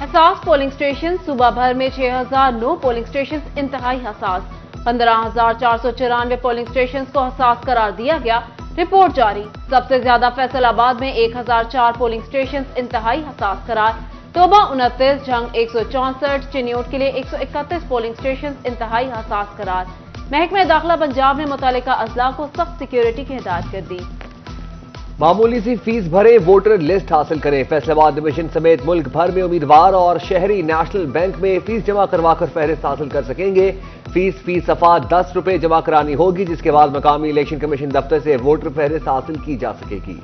حساس polling station صوبہ بھر میں 6009 پولنگ اسٹیشن انتہائی حساس 15,494 پولنگ اسٹیشن کو حساس قرار دیا گیا رپورٹ جاری سب سے زیادہ فیصل آباد میں 1004 پولنگ اسٹیشن انتہائی حساس قرار توبہ 29 جھنگ 164 چنیوٹ کے لیے 131 پولنگ اسٹیشن انتہائی حساس قرار محکمہ داخلہ پنجاب نے متعلقہ اضلاع کو سخت سیکیورٹی کی ہدایت کر دی معمولی سی فیس بھرے ووٹر لسٹ حاصل کریں فیصل آباد ڈویژن سمیت ملک بھر میں امیدوار اور شہری نیشنل بینک میں فیس جمع کروا کر فہرست حاصل کر سکیں گے فی صفحہ 10 روپے جمع کرانی ہوگی جس کے بعد مقامی الیکشن کمیشن دفتر سے ووٹر فہرست حاصل کی جا سکے گی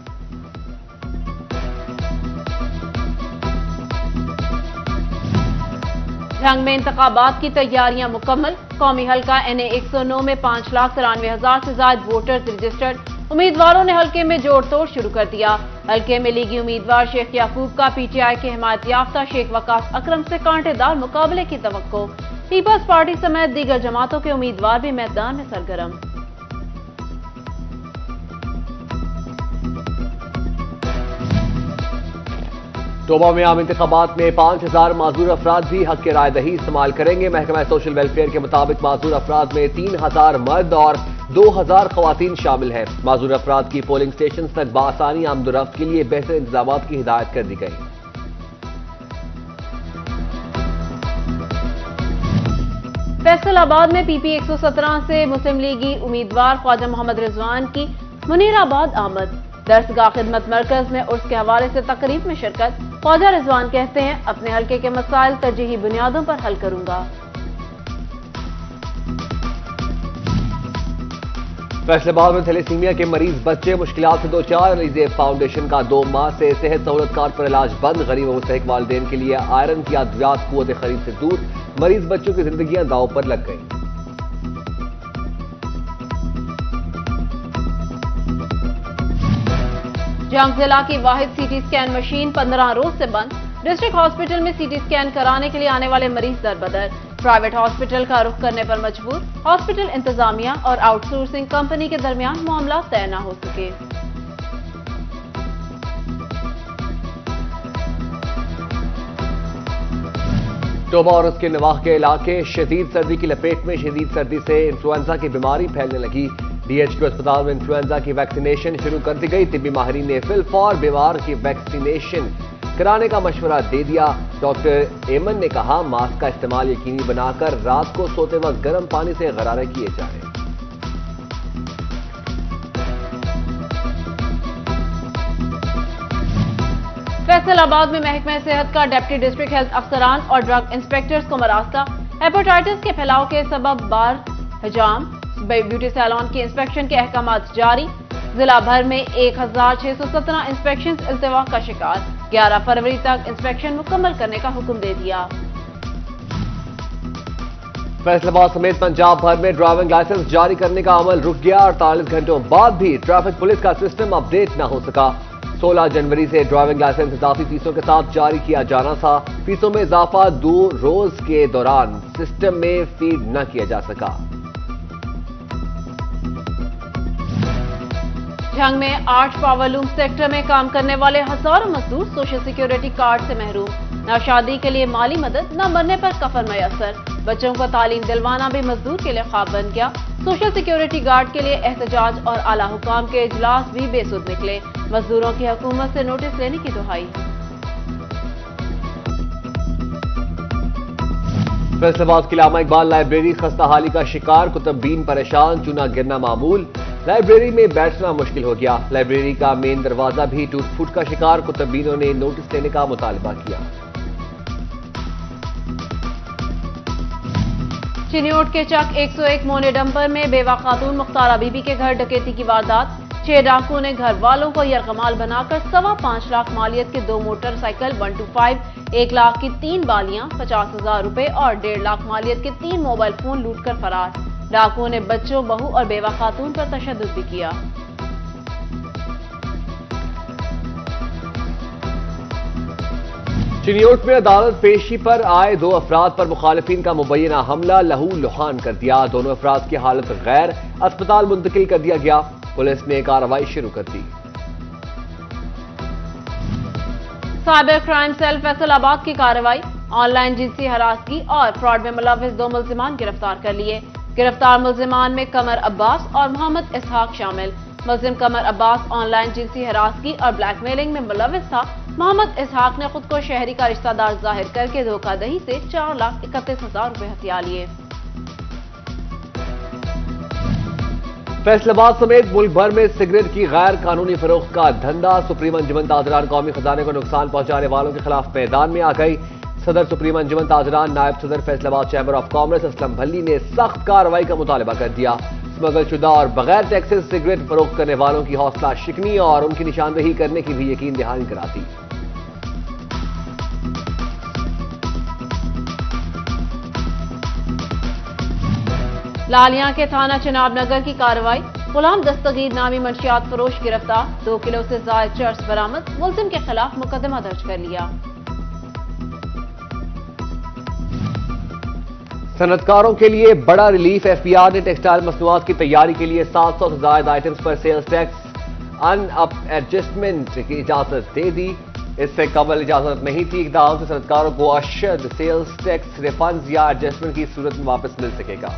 جھنگ میں انتخابات کی تیاریاں مکمل قومی حلقہ NA 109 میں 5,93,000 سے زائد ووٹرز رجسٹرڈ امیدواروں نے حلقے میں جوڑ توڑ شروع کر دیا حلقے میں لیگی امیدوار شیخ یعقوب کا PTI کے حمایت یافتہ شیخ وقاص اکرم سے کانٹے دار مقابلے کی توقع پیپلز پارٹی سمیت دیگر جماعتوں کے امیدوار بھی میدان میں سرگرم توبہ میں عام انتخابات میں 5,000 معذور افراد بھی حق رائے دہی استعمال کریں گے محکمہ سوشل ویلفیئر کے مطابق معذور افراد میں 3,000 مرد اور 2,000 خواتین شامل ہیں معذور افراد کی پولنگ اسٹیشنز تک بآسانی آمد و رفت کے لیے بہتر انتظامات کی ہدایت کر دی گئی فیصل آباد میں PP 117 سے مسلم لیگی امیدوار خواجہ محمد رضوان کی منیر آباد آمد درسگاہ خدمت مرکز میں عرس کے حوالے سے تقریب میں شرکت خواجہ رضوان کہتے ہیں اپنے حلقے کے مسائل ترجیحی بنیادوں پر حل کروں گا فیصل آباد میں تھیلیسیمیا کے مریض بچے مشکلات سے دوچار علیزیب فاؤنڈیشن کا 2 ماہ سے صحت سہولت کارڈ پر علاج بند غریب و مستحق والدین کے لیے آئرن کی ادویات قوت خرید سے دور مریض بچوں کی زندگیاں داؤ پر لگ گئیں جھنگ ضلع کی واحد CT اسکین مشین 15 روز سے بند ڈسٹرکٹ ہاسپٹل میں CT اسکین کرانے کے لیے آنے والے مریض در بدر پرائیویٹ ہاسپٹل کا رخ کرنے پر مجبور ہاسپٹل انتظامیہ اور آؤٹ سورسنگ کمپنی کے درمیان معاملات طے نہ ہو سکے توبہ اور اس کے نواح کے علاقے شدید سردی کی لپیٹ میں شدید سردی سے انفلوئنزا کی بیماری پھیلنے لگی DHQ اسپتال میں انفلوئنزا کی ویکسینیشن شروع کر دی گئی طبی ماہرین نے فی الفور بیمار کی ویکسینیشن کرانے کا مشورہ دے دیا ڈاکٹر ایمن نے کہا ماسک کا استعمال یقینی بنا کر رات کو سوتے وقت گرم پانی سے غرارے کیے جائیں فیصل آباد میں محکمہ صحت کا ڈپٹی ڈسٹرکٹ ہیلتھ افسران اور ڈرگ انسپیکٹرز کو مراستہ ہیپاٹائٹس کے پھیلاؤ کے سبب بار حجام بیوٹی سیلون کی انسپیکشن کے احکامات جاری ضلع بھر میں 1,617 انسپیکشن التوا کا شکار 11 فروری تک انسپیکشن مکمل کرنے کا حکم دے دیا فیصل آباد سمیت پنجاب بھر میں ڈرائیونگ لائسنس جاری کرنے کا عمل رک گیا 48 گھنٹوں بعد بھی ٹریفک پولیس کا سسٹم اپ ڈیٹ نہ ہو سکا 16 جنوری سے ڈرائیونگ لائسنس اضافی فیسوں کے ساتھ جاری کیا جانا تھا فیسوں میں اضافہ 2 روز کے دوران سسٹم میں فیڈ نہ کیا جا سکا جھنگ میں 8 پاور لوم سیکٹر میں کام کرنے والے ہزاروں مزدور سوشل سیکیورٹی کارڈ سے محروم نہ شادی کے لیے مالی مدد نہ مرنے پر کفن میسر بچوں کو تعلیم دلوانا بھی مزدور کے لیے خواب بن گیا سوشل سیکیورٹی گارڈ کے لیے احتجاج اور اعلی حکام کے اجلاس بھی بے سود نکلے مزدوروں کی حکومت سے نوٹس لینے کی دہائی فیصل آباد کی علامہ اقبال لائبریری خستہ حالی کا شکار کتب بین پریشان چونا گرنا معمول لائبریری میں بیٹھنا مشکل ہو گیا لائبریری کا مین دروازہ بھی ٹوٹ پھوٹ کا شکار کتب بینوں نے نوٹس دینے کا مطالبہ کیا چنیوٹ کے چک 101 مونے ڈمپر میں بیوہ خاتون مختارہ بی بی کے گھر ڈکیتی کی واردات 6 ڈاکوؤں نے گھر والوں کو یرغمال بنا کر 5.25 لاکھ مالیت کے 2 موٹر سائیکل 125 1 لاکھ کی 3 بالیاں 50,000 روپے اور 1.5 لاکھ مالیت کے 3 موبائل فون لوٹ کر فرار ڈاکوؤں نے بچوں بہو اور بیوہ خاتون پر تشدد بھی کیا چنیوٹ میں عدالت پیشی پر آئے 2 افراد پر مخالفین کا مبینہ حملہ لہو لہان کر دیا دونوں افراد کی حالت غیر اسپتال منتقل کر دیا گیا پولیس نے کارروائی شروع کر دی سائبر کرائم سیل فیصل آباد کی کارروائی ऑन लाइन जिनसी हरासगी और फ्रॉड में मुलविस 2 मुल्जिमान गिरफ्तार कर लिए। गिरफ्तार मुल्जिमान में कमर अब्बास और मोहम्मद इसहाक शामिल। मुल्जिम कमर अब्बास ऑनलाइन जिनसी हरासगी और ब्लैकमेलिंग में मुलविस था। मोहम्मद इसहाक ने खुद को शहरी का रिश्तेदार जाहिर करके धोखाधड़ी से 4,31,000 रुपए हथिया लिए। फैसलाबाद समेत मुल्क भर में सिगरेट की गैर कानूनी फरोख्त का धंधा। सुप्रीम अंजुमन ताजरान कौमी खजाने को नुकसान पहुंचाने वालों के खिलाफ मैदान में आ गई। सदर सुप्रीम अंजुमन ताजरान नायब सदर Faisalabad chamber of commerce Aslam Bhalli ने सख्त कार्रवाई का मुतालबा कर दिया। स्मगल शुदा और बगैर टैक्सेस सिगरेट फरोख्त करने वालों की हौसला शिकनी और उनकी निशानदेही करने की भी यकीन दहानी कराती। लालिया के थाना चिनाब नगर की कार्रवाई। गुलाम दस्तगीर नामी मंशियात फरोश गिरफ्तार। 2 किलो से जायद चर्स बरामद। मुल्जिम के खिलाफ मुकदमा दर्ज कर लिया। सनतकारों के लिए बड़ा रिलीफ। एफपीआर ने टेक्सटाइल मसनूआत की तैयारी के लिए 700 से ज्यादा आइटम्स पर सेल्स टैक्स अनअप एडजस्टमेंट की इजाजत दे दी। इससे कबल इजाजत नहीं थी। इकदाम से सनतकारों को अशद सेल्स टैक्स रिफंड या एडजस्टमेंट की सूरत में वापस मिल सकेगा।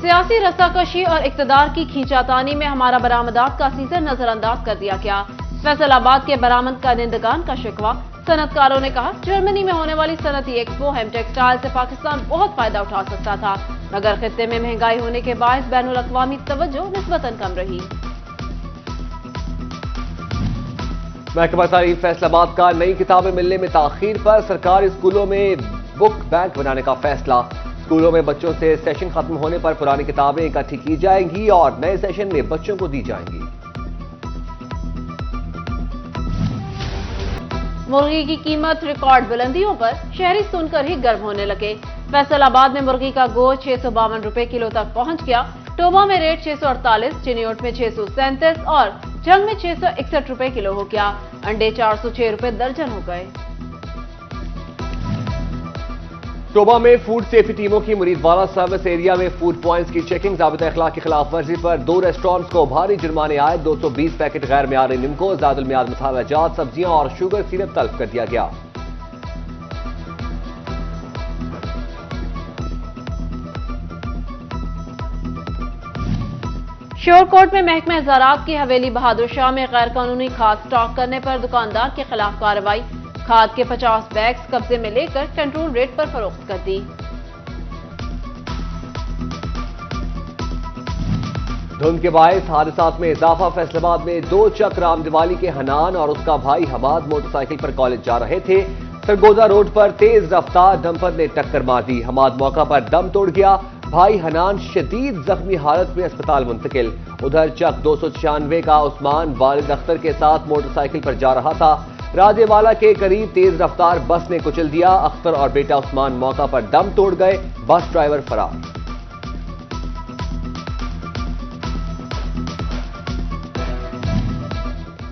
सियासी रस्साकशी और इक्तदार की खींचातानी में हमारा बरामदात का सीजन नजरअंदाज कर दिया गया। फैसलाबाद के बरामद करनिंदगान का शिकवा। सनतकारों ने कहा, जर्मनी में होने वाली सनती एक्सपो हेम टेक्सटाइल से पाकिस्तान बहुत फायदा उठा सकता था, मगर खित्ते में महंगाई होने के बायस बैनुल अक़वामी तवज्जो निस्बतन कम रही। महकमा तालीम फैसलाबाद का नई किताबें मिलने में ताखीर पर सरकारी स्कूलों में बुक बैंक बनाने का फैसला। स्कूलों में बच्चों से सेशन खत्म होने पर पुरानी किताबें इकट्ठी की जाएंगी और नए सेशन में बच्चों को दी जाएंगी। मुर्गी की कीमत रिकॉर्ड बुलंदियों पर। शहरी सुनकर ही गर्व होने लगे। फैसलाबाद में मुर्गी का गोश्त 652 रुपए किलो तक पहुंच गया। टोबा में रेट 648, चिनियोट में 637 और जंग में 661 रुपए किलो हो गया। अंडे 406 रुपए दर्जन हो गए। टोबा में फूड सेफ्टी टीमों की मुरीदवाला सर्विस एरिया में फूड पॉइंट्स की चेकिंग। ज़ाबिता अखलाक की खिलाफ वर्जी पर 2 रेस्टोरेंट्स को भारी जुर्माने आए। 220 पैकेट गैर मियारी निम्को, ज़ायदुल मियाद मसाला जात, सब्जियां और शुगर सिरप तलब कर दिया गया। श्योरकोट में महकमा ज़राअत की हवेली बहादुर शाह में गैर कानूनी खाद स्टॉक करने पर दुकानदार के खिलाफ कार्रवाई। खाद के 50 बैग्स कब्जे में लेकर कंट्रोल रेट पर फरोख्त कर दी। धुंध के बायस हादसात में इजाफा। फैसलाबाद में 2 चक राम दिवाली के हनान और उसका भाई हमाद मोटरसाइकिल पर कॉलेज जा रहे थे। सरगोदा रोड पर तेज रफ्तार डंपर ने टक्कर मार दी। हमाद मौका पर दम तोड़ गया। भाई हनान शदीद जख्मी हालत में अस्पताल मुंतकिल। उधर चक 296 का उस्मान वालिद अख्तर के साथ मोटरसाइकिल पर जा रहा था। राजेवाला के करीब तेज रफ्तार बस ने कुचल दिया। अख्तर और बेटा उस्मान मौका पर दम तोड़ गए। बस ड्राइवर फरार।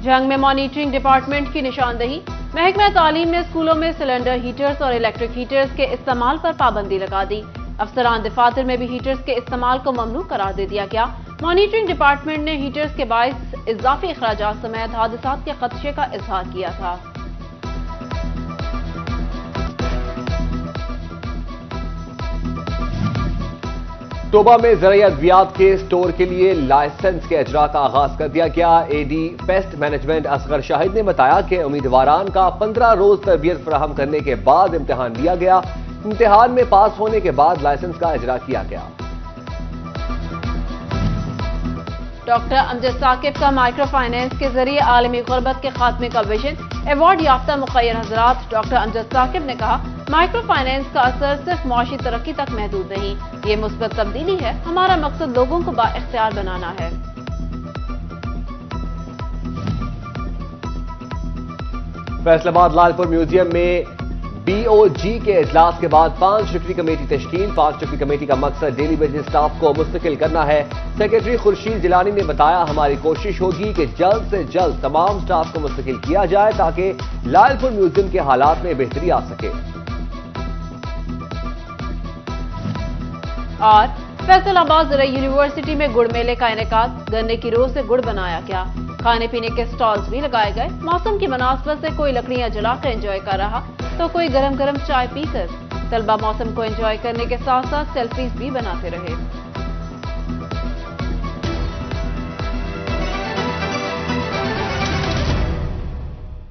जंग में मॉनिटरिंग डिपार्टमेंट की निशानदेही। महकमा तालीम ने स्कूलों में सिलेंडर हीटर्स और इलेक्ट्रिक हीटर्स के इस्तेमाल पर पाबंदी लगा दी। अफसरान दफातर में भी हीटर्स के इस्तेमाल को ममनू करार दे दिया गया। मॉनिटरिंग डिपार्टमेंट ने हीटर्स के बायस इजाफी अखराजात समेत हादसात के खदशे का इजहार किया था। टोबा में ज़राई अद्वियात के स्टोर के लिए लाइसेंस के इजरा का आगाज कर दिया गया। AD pest management Asghar Shahid ने बताया कि उम्मीदवारान का 15 रोज तरबियत फराहम करने के बाद इम्तिहान लिया गया। इम्तिहान में पास होने के बाद लाइसेंस का इजरा किया गया। डॉक्टर अमजद साकिब का माइक्रो फाइनेंस के जरिए आलमी गुर्बत के खात्मे का विजन। अवार्ड याफ्ता मुखय्यर हजरात। डॉक्टर अमजद साकिब ने कहा, माइक्रो फाइनेंस का असर सिर्फ मुआशी तरक्की तक महदूद नहीं, ये मुस्बत तब्दीली है। हमारा मकसद लोगों को बाइख्तियार बनाना है। फैसलाबाद लालपुर म्यूजियम में BOG के इजलास के बाद 5 रुकनी कमेटी तश्कील। 5 रुकनी कमेटी का मकसद डेली बेसिस स्टाफ को मुस्तकिल करना है। सेक्रेटरी खुर्शीद जिलानी ने बताया, हमारी कोशिश होगी कि जल्द से जल्द तमाम स्टाफ को मुस्तकिल किया जाए ताकि लालपुर म्यूजियम के हालात में बेहतरी आ सके। और फैसलाबाद ज़राई यूनिवर्सिटी में गुड़ मेले का इनेकाद। गन्ने की रोज से गुड़ बनाया गया। खाने पीने के स्टॉल्स भी लगाए गए। मौसम की मुनासबत से कोई लकड़ियां जलाकर एंजॉय कर रहा तो कोई गरम गरम चाय पीकर तलबा मौसम को एंजॉय करने के साथ साथ सेल्फीज भी बनाते रहे।